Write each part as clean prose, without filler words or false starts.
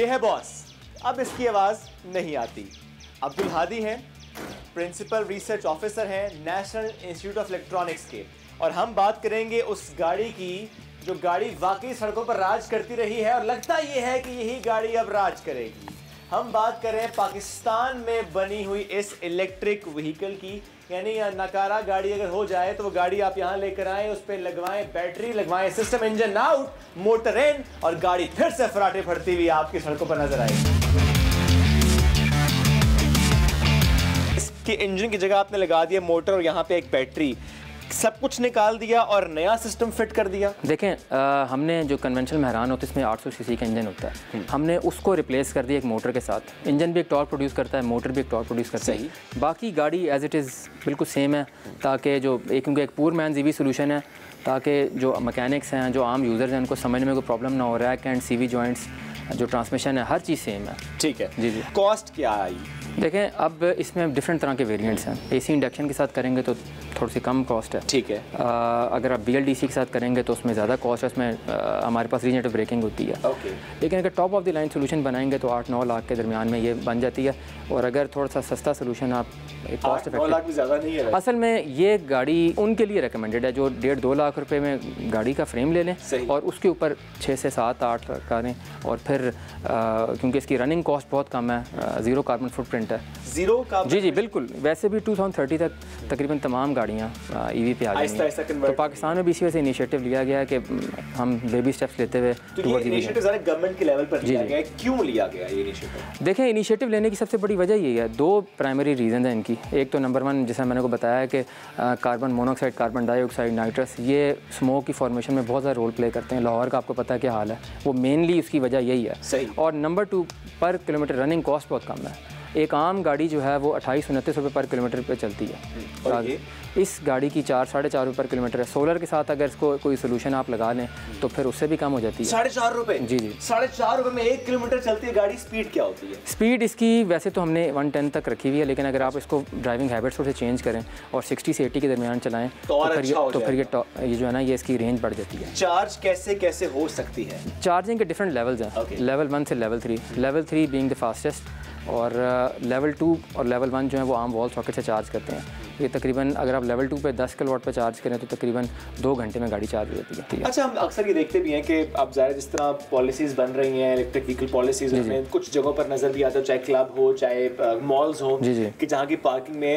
ये है बॉस, अब इसकी आवाज़ नहीं आती। अब्दुल हादी हैं, प्रिंसिपल रिसर्च ऑफिसर हैं नेशनल इंस्टीट्यूट ऑफ इलेक्ट्रॉनिक्स के, और हम बात करेंगे उस गाड़ी की जो गाड़ी वाकई सड़कों पर राज करती रही है और लगता ये है कि यही गाड़ी अब राज करेगी। हम बात कर रहे हैं पाकिस्तान में बनी हुई इस इलेक्ट्रिक व्हीकल की, यानी नकारा गाड़ी अगर हो जाए तो वो गाड़ी आप यहाँ लेकर आए, उस पर लगवाएं बैटरी, लगवाएं सिस्टम, इंजन आउट, मोटर इन, और गाड़ी फिर से फराटे फटती हुई आपकी सड़कों पर नजर आएगी। इसके इंजन की जगह आपने लगा दिया मोटर और यहाँ पे एक बैटरी, सब कुछ निकाल दिया और नया सिस्टम फिट कर दिया। देखें हमने जो कन्वेंशनल महरान होता है इसमें 800 सीसी का इंजन होता है, हमने उसको रिप्लेस कर दिया एक मोटर के साथ। इंजन भी एक टॉर्क प्रोड्यूस करता है, मोटर भी एक टॉर्क प्रोड्यूस करता है, बाकी गाड़ी एज इट इज़ बिल्कुल सेम है, ताकि जो क्योंकि एक पूर मैन ईवी सोल्यूशन है, ताकि जो मैकेनिक्स हैं, जो आम यूज़र्स हैं, उनको समझने में कोई प्रॉब्लम ना हो। रैक एंड CV जॉइंट्स, जो ट्रांसमिशन है, हर चीज़ सेम है। ठीक है जी जी। कॉस्ट क्या आई? देखें अब इसमें डिफरेंट तरह के वेरिएंट्स हैं। AC इंडक्शन के साथ करेंगे तो थोड़ी सी कम कॉस्ट है। ठीक है। अगर आप BLDC के साथ करेंगे तो उसमें ज़्यादा कॉस्ट है, उसमें हमारे पास रीजनरेटिव ब्रेकिंग होती है। ओके। लेकिन अगर top of the line solution बनाएंगे तो 8-9 लाख के दरमियान में ये बन जाती है। और अगर थोड़ा सा सस्ता सोल्यूशन आप कॉस्ट 9 लाख भी ज़्यादा नहीं है। असल में ये गाड़ी उनके लिए रिकमेंडेड है जो 1.5-2 लाख रुपए में गाड़ी का फ्रेम ले लें और उसके ऊपर 6 से 7-8 करें, और फिर क्योंकि इसकी रनिंग कॉस्ट बहुत कम है, ज़ीरो कार्बन फुटप्रिंट है। Zero carbon? जी जी बिल्कुल। वैसे भी 2030 तक तकरीबन तमाम गाड़ियाँ EV पे आ गई हैं, तो पाकिस्तान में भी इसी वजह से इनिशिएटिव लिया गया है कि हम बेबी स्टेप्स लेते हुए इनिशिएटिव गवर्नमेंट के लेवल पर लिया गया है। क्यों लिया गया ये इनिशिएटिव? देखें इनिशिएटिव लेने की सबसे बड़ी वजह यही है, 2 प्राइमरी रीज़न हैं इनकी। एक तो नंबर 1 जैसा मैंने को बताया है कि carbon monoxide, carbon dioxide, nitrous, ये स्मोक की फॉर्मेशन में बहुत ज़्यादा रोल प्ले करते हैं। लाहौर का आपको पता है क्या हाल है, वो मेनली उसकी वजह यही है। सही। और नंबर 2 पर किलोमीटर रनिंग कॉस्ट बहुत कम है। एक आम गाड़ी जो है वो 28-29 रुपये पर किलोमीटर पे चलती है, और इस गाड़ी की 4-4.5 रुपये पर किलोमीटर है। सोलर के साथ अगर इसको कोई सोल्यूशन आप लगा लें तो फिर उससे भी कम हो जाती है। 4.5 रुपये? जी जी। 4.5 रुपये में 1 किलोमीटर चलती है गाड़ी। स्पीड क्या होती है? स्पीड इसकी वैसे तो हमने 110 तक रखी हुई है, लेकिन अगर आप इसको ड्राइविंग हैबिट्स थोड़े चेंज करें और 60 से 80 के दरमियान चलाएं तो फिर ये जो है ना ये इसकी रेंज बढ़ जाती है। चार्ज कैसे कैसे हो सकती है? चार्जिंग के डिफरेंट लेवल्स हैं, लेवल 1 से level 3। Level 3 being the fastest, और लेवल 2 और लेवल 1 जो है वो आम वॉल सॉकेट से चार्ज करते हैं। ये तकरीबन अगर आप लेवल 2 पे 10 किलोवाट पे चार्ज करें तो तकरीबन 2 घंटे में गाड़ी चार्ज हो जाती है। अच्छा, हम अक्सर ये देखते भी हैं कि अब ज़ाहिर जिस तरह पॉलिसीज़ बन रही हैं इलेक्ट्रिक व्हीकल पॉलिसीज़, उसमें कुछ जगहों पर नज़र भी आता है, चाहे क्लब हो चाहे मॉल्स हो, कि जहाँ की पार्किंग में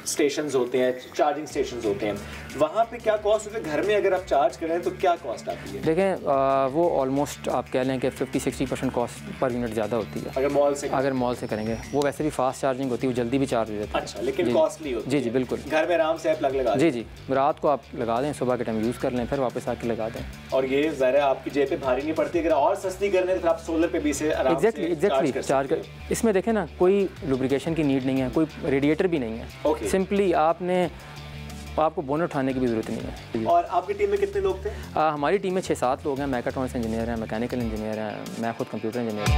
स्टेशंस होते हैं, चार्जिंग स्टेशंस होते हैं, वहाँ पे क्या कॉस्ट होती है? घर में अगर आप चार्ज करें तो क्या कॉस्ट आती है? देखें वो ऑलमोस्ट आप कह लें कि 50-60% कॉस्ट पर यूनिट ज़्यादा होती है अगर मॉल से करेंगे। वो वैसे भी फास्ट चार्जिंग होती है, वो जल्दी भी चार्ज हो जाती है। अच्छा, लेकिन कॉस्टली होती है। जी जी बिल्कुल। घर में आराम से प्लग लगा दें। जी जी, रात को आप लगा दें, सुबह के टाइम यूज़ कर लें, फिर वापस आके लगा दें। और ये ज़रा आपकी जेब पे भारी नहीं पड़ती। अगर और सस्ती करने तो आप सोलर पे भी से आराम से एग्जैक्टली चार्ज कर। इसमें देखें ना कोई लुब्रिकेशन की नीड नहीं है, कोई रेडिएटर भी नहीं है। सिंपली आपको बोनट उठाने की भी ज़रूरत नहीं है। और आपकी टीम में कितने लोग थे? हमारी टीम में 6-7 लोग हैं। मैकाट्रॉनिक्स इंजीनियर हैं, मैकेनिकल इंजीनियर हैं, मैं खुद कंप्यूटर इंजीनियर हूँ।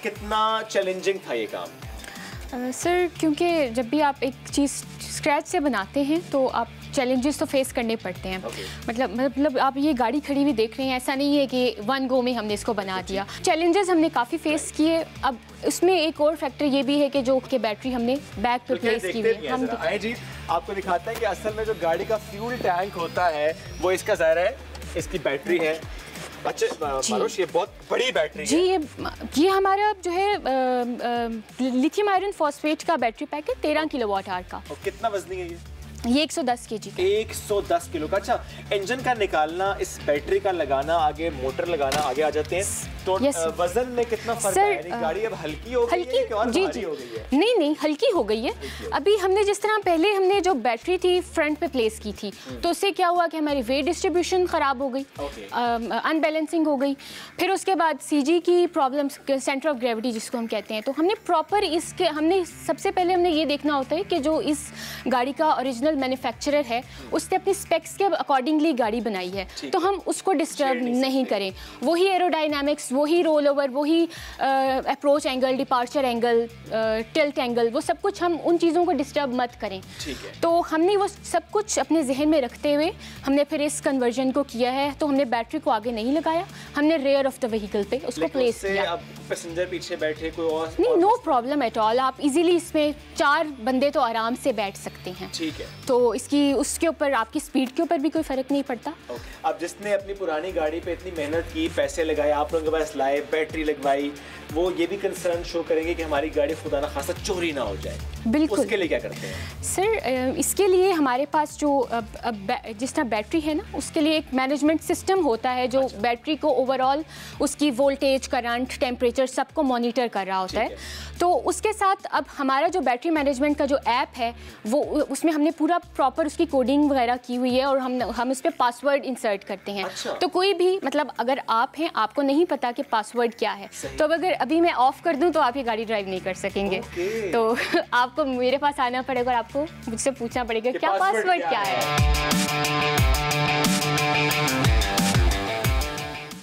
कितना चैलेंजिंग था ये काम? सर क्योंकि जब भी आप एक चीज़ स्क्रैच से बनाते हैं तो आप चैलेंजेस तो फेस करने पड़ते हैं। मतलब आप ये गाड़ी खड़ी हुई देख रहे हैं, ऐसा नहीं है कि 1 गो में हमने इसको बना दिया। चैलेंजेस हमने काफ़ी फेस किए। अब उसमें एक और फैक्टर ये भी है कि जो कि बैटरी हमने बैक पे प्लेस की हुई है। हम जी आपको दिखाते हैं कि असल में जो गाड़ी का फ्यूल टैंक होता है वो इसका ज़ाहिर है इसकी बैटरी है। अच्छा मारुश, ये बहुत बड़ी बैटरी जी है। ये हमारा जो है लिथियम आयरन फॉस्फेट का बैटरी पैक है 13 किलोवाट आवर का। और कितना वजनी है ये 110 kg का। 110 किलो का। अच्छा, इंजन का निकालना, इस बैटरी का लगाना, आगे मोटर लगाना, आगे आ जाते हैं तो वजन में कितना फर्क है? गाड़ी अब हल्की हो गई है कि और भारी हो गई है? नहीं हल्की हो गई है। अभी हमने जिस तरह पहले हमने जो बैटरी थी फ्रंट पे प्लेस की थी तो उससे क्या हुआ कि हमारी वेट डिस्ट्रीब्यूशन ख़राब हो गई, अनबैलेंसिंग हो गई। फिर उसके बाद CG की प्रॉब्लम्स, सेंटर ऑफ ग्रेविटी जिसको हम कहते हैं, तो हमने प्रॉपर हमने सबसे पहले हमने ये देखना होता है कि जो इस गाड़ी का ओरिजिनल मैन्युफैक्चरर है उसने अपनी स्पेक्स के अकॉर्डिंगली गाड़ी बनाई है, तो हम उसको डिस्टर्ब नहीं करें। वही एरोडायनामिक्स, वही रोल ओवर, वही approach angle, departure angle, tilt angle, वो सब कुछ हम उन चीज़ों को डिस्टर्ब मत करें। ठीक है। तो हमने वो सब कुछ अपने जहन में रखते हुए हमने फिर इस कन्वर्जन को किया है। तो हमने बैटरी को आगे नहीं लगाया, हमने रेयर ऑफ द व्हीकल पे उसको प्लेस किया। अब पैसेंजर पीछे बैठे कोई और नहीं, नो प्रॉब्लम एट ऑल। आप इजीली इसमें 4 बंदे तो आराम से बैठ सकते हैं। ठीक है। तो इसकी उसके ऊपर आपकी स्पीड के ऊपर भी कोई फ़र्क नहीं पड़ता। अब जिसने अपनी पुरानी गाड़ी पे इतनी मेहनत की, पैसे लगाए, आप लोगों के पास लाए, बैटरी लगवाई, वो ये भी कंसर्न शो करेंगे कि हमारी गाड़ी खुदा ना खासा चोरी ना हो जाए। बिल्कुल। उसके लिए क्या करते हैं सर? इसके लिए हमारे पास जो जिस तरह बैटरी है ना, उसके लिए एक मैनेजमेंट सिस्टम होता है जो बैटरी को ओवरऑल उसकी वोल्टेज, करंट, टेम्परेचर सबको मॉनिटर कर रहा होता है। तो उसके साथ अब हमारा जो बैटरी मैनेजमेंट का जो ऐप है वो उसमें हमने पूरा प्रॉपर उसकी कोडिंग वगैरह की हुई है और हम उस पर पासवर्ड इंसर्ट करते हैं। तो कोई भी मतलब अगर आप हैं, आपको नहीं पता कि पासवर्ड क्या है, तो अब अगर अभी मैं ऑफ कर दूं तो आप ये गाड़ी ड्राइव नहीं कर सकेंगे। तो आपको मेरे पास आना पड़ेगा और आपको मुझसे पूछना पड़ेगा क्या पासवर्ड क्या है।